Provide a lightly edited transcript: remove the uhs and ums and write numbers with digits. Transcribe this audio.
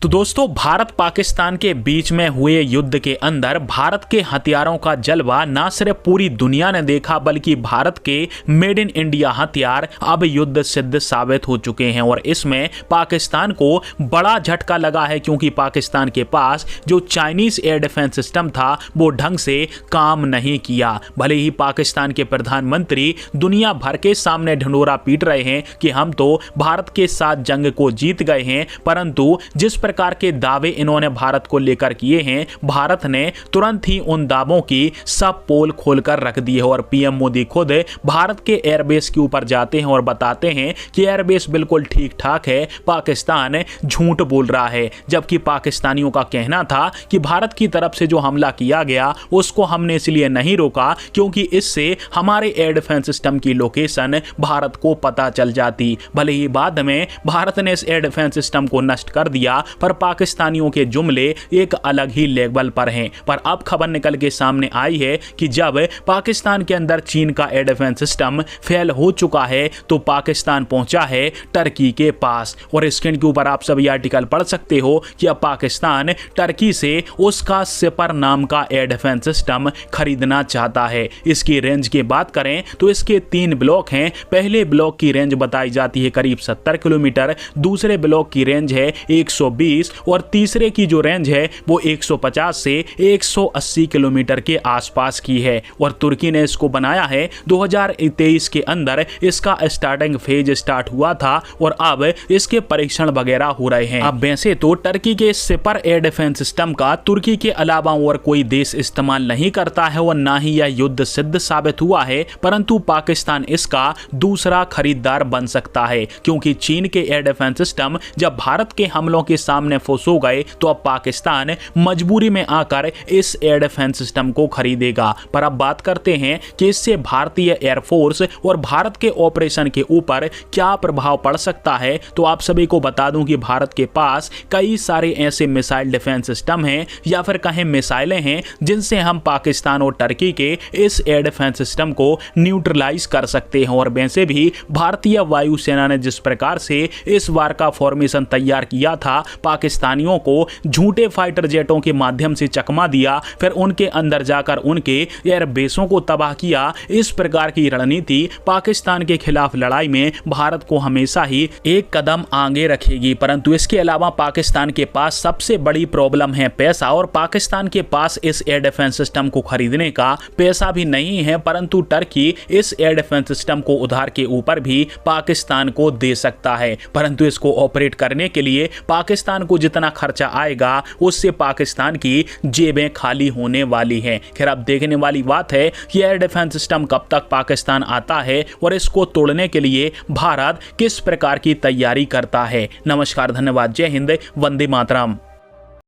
तो दोस्तों, भारत पाकिस्तान के बीच में हुए युद्ध के अंदर भारत के हथियारों का जलवा न सिर्फ पूरी दुनिया ने देखा, बल्कि भारत के मेड इन इंडिया हथियार अब युद्ध सिद्ध साबित हो चुके हैं। और इसमें पाकिस्तान को बड़ा झटका लगा है, क्योंकि पाकिस्तान के पास जो चाइनीज एयर डिफेंस सिस्टम था वो ढंग से काम नहीं किया। भले ही पाकिस्तान के प्रधानमंत्री दुनिया भर के सामने ढिंढोरा पीट रहे हैं कि हम तो भारत के साथ जंग को जीत गए हैं, परंतु जिस प्रकार के दावे इन्होंने भारत को लेकर किए हैं, भारत ने तुरंत ही उन दावों की सब पोल खोलकर रख दी है। और पीएम मोदी खुद भारत के एयरबेस के ऊपर जाते हैं और बताते हैं कि एयरबेस बिल्कुल ठीक ठाक है, पाकिस्तान झूठ बोल रहा है। जबकि पाकिस्तानियों का कहना था कि भारत की तरफ से जो हमला किया गया उसको हमने इसलिए नहीं रोका क्योंकि इससे हमारे एयर डिफेंस सिस्टम की लोकेशन भारत को पता चल जाती। भले ही बाद में भारत ने इस एयर डिफेंस सिस्टम को नष्ट कर दिया, पर पाकिस्तानियों के जुमले एक अलग ही लेवल पर हैं। पर अब खबर निकल के सामने आई है कि जब पाकिस्तान के अंदर चीन का एयर डिफेंस सिस्टम फेल हो चुका है तो पाकिस्तान पहुंचा है टर्की के पास। और स्क्रीन के ऊपर आप सभी आर्टिकल पढ़ सकते हो कि अब पाकिस्तान टर्की से उसका सिपर नाम का एयर डिफेंस सिस्टम खरीदना चाहता है। इसकी रेंज की बात करें तो इसके 3 ब्लॉक हैं। पहले ब्लॉक की रेंज बताई जाती है करीब 70 किलोमीटर, दूसरे ब्लॉक की रेंज है 120 और तीसरे की जो रेंज है वो 150 से 180 किलोमीटर के आसपास की है। और तुर्की ने इसको बनाया है 2023 के अंदर। इसका स्टार्टिंग फेज स्टार्ट हुआ था और अब इसके परीक्षण वगैरह हो रहे हैं। अब वैसे तो टर्की के सिपर एयर डिफेंस सिस्टम का तुर्की के अलावा और कोई देश इस्तेमाल नहीं करता है और ना ही यह युद्ध सिद्ध साबित हुआ है, परंतु पाकिस्तान इसका दूसरा खरीदार बन सकता है, क्योंकि चीन के एयर डिफेंस सिस्टम जब भारत के हमलों के सामने फुस हो गए तो अब पाकिस्तान मजबूरी में आकर इस एयर डिफेंस सिस्टम को खरीदेगा। पर अब बात करते हैं कि इससे भारतीय एयरफोर्स और भारत के ऑपरेशन के ऊपर क्या प्रभाव पड़ सकता है। तो आप सभी को बता दूं कि भारत के पास कई सारे ऐसे मिसाइल डिफेंस सिस्टम हैं या फिर कहें मिसाइलें हैं जिनसे हम पाकिस्तान और टर्की के इस एयर डिफेंस सिस्टम को न्यूट्रलाइज कर सकते हैं। और वैसे भी भारतीय वायुसेना ने जिस प्रकार से इस वार का फॉर्मेशन तैयार किया था, पाकिस्तानियों को झूठे फाइटर जेटों के माध्यम से चकमा दिया, फिर उनके अंदर जाकर उनके एयरबेसों को तबाह किया। इस प्रकार की रणनीति पाकिस्तान के खिलाफ लड़ाई में भारत को हमेशा ही एक कदम आगे रखेगी। परंतु इसके अलावा पाकिस्तान के पास सबसे बड़ी प्रॉब्लम है पैसा, और पाकिस्तान के पास इस एयर डिफेंस सिस्टम को खरीदने का पैसा भी नहीं है। परंतु टर्की इस एयर डिफेंस सिस्टम को उधार के ऊपर भी पाकिस्तान को दे सकता है, परंतु इसको ऑपरेट करने के लिए पाकिस्तान को जितना खर्चा आएगा उससे पाकिस्तान की जेबें खाली होने वाली हैं। खैर, अब देखने वाली बात है कि एयर डिफेंस सिस्टम कब तक पाकिस्तान आता है और इसको तोड़ने के लिए भारत किस प्रकार की तैयारी करता है। नमस्कार, धन्यवाद, जय हिंद, वंदे मातरम।